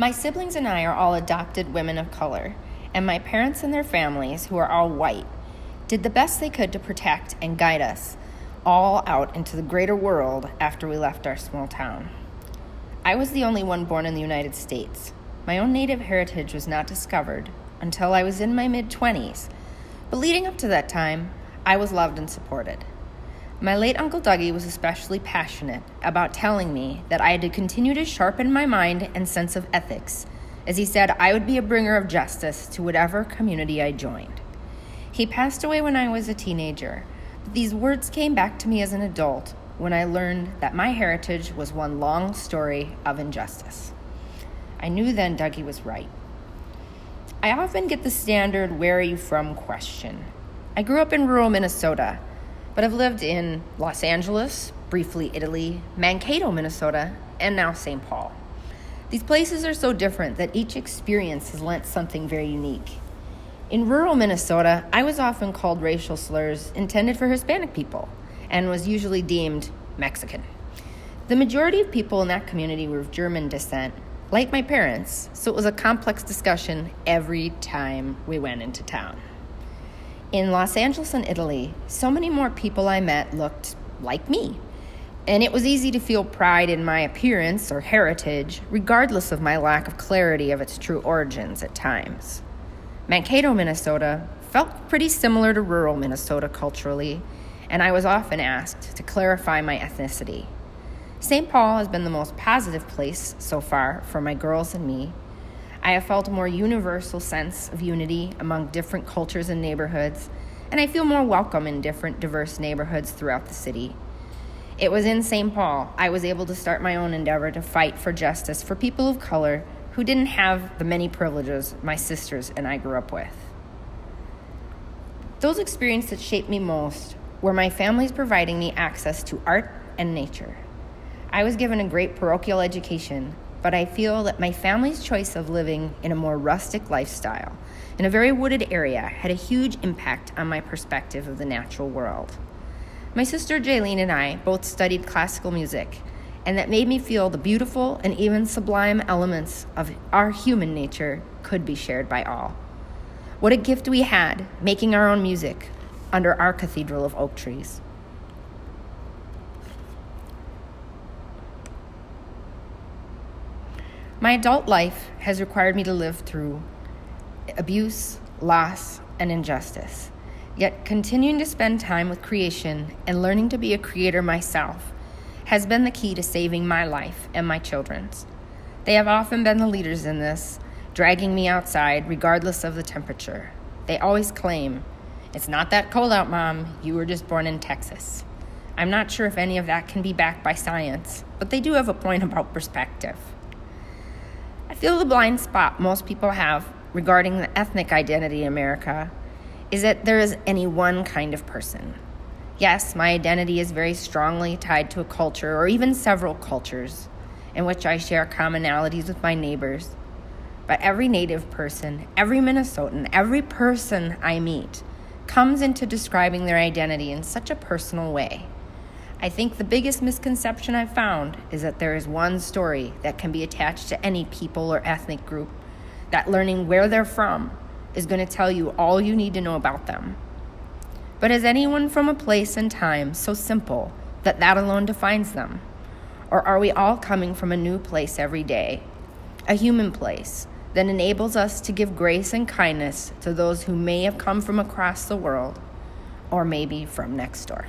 My siblings and I are all adopted women of color, and my parents and their families, who are all white, did the best they could to protect and guide us all out into the greater world after we left our small town. I was the only one born in the United States. My own native heritage was not discovered until I was in my mid-20s, but leading up to that time, I was loved and supported. My late Uncle Dougie was especially passionate about telling me that I had to continue to sharpen my mind and sense of ethics, as he said I would be a bringer of justice to whatever community I joined. He passed away when I was a teenager, but these words came back to me as an adult when I learned that my heritage was one long story of injustice. I knew then Dougie was right. I often get the standard "where are you from" question. I grew up in rural Minnesota, but I've lived in Los Angeles, briefly Italy, Mankato, Minnesota, and now St. Paul. These places are so different that each experience has lent something very unique. In rural Minnesota, I was often called racial slurs intended for Hispanic people and was usually deemed Mexican. The majority of people in that community were of German descent, like my parents, so it was a complex discussion every time we went into town. In Los Angeles and Italy, so many more people I met looked like me, and it was easy to feel pride in my appearance or heritage, regardless of my lack of clarity of its true origins at times. Mankato, Minnesota felt pretty similar to rural Minnesota culturally, and I was often asked to clarify my ethnicity. St. Paul has been the most positive place so far for my girls and me. I have felt a more universal sense of unity among different cultures and neighborhoods, and I feel more welcome in different diverse neighborhoods throughout the city. It was in St. Paul I was able to start my own endeavor to fight for justice for people of color who didn't have the many privileges my sisters and I grew up with. Those experiences that shaped me most were my family's providing me access to art and nature. I was given a great parochial education, but I feel that my family's choice of living in a more rustic lifestyle in a very wooded area had a huge impact on my perspective of the natural world. My sister Jaylene and I both studied classical music, and that made me feel the beautiful and even sublime elements of our human nature could be shared by all. What a gift we had making our own music under our cathedral of oak trees. My adult life has required me to live through abuse, loss, and injustice. Yet continuing to spend time with creation and learning to be a creator myself has been the key to saving my life and my children's. They have often been the leaders in this, dragging me outside regardless of the temperature. They always claim, "It's not that cold out, Mom. You were just born in Texas." I'm not sure if any of that can be backed by science, but they do have a point about perspective. I feel the blind spot most people have regarding the ethnic identity in America is that there is any one kind of person. Yes, my identity is very strongly tied to a culture or even several cultures in which I share commonalities with my neighbors. But every Native person, every Minnesotan, every person I meet comes into describing their identity in such a personal way. I think the biggest misconception I've found is that there is one story that can be attached to any people or ethnic group, that learning where they're from is going to tell you all you need to know about them. But is anyone from a place and time so simple that that alone defines them? Or are we all coming from a new place every day, a human place that enables us to give grace and kindness to those who may have come from across the world or maybe from next door?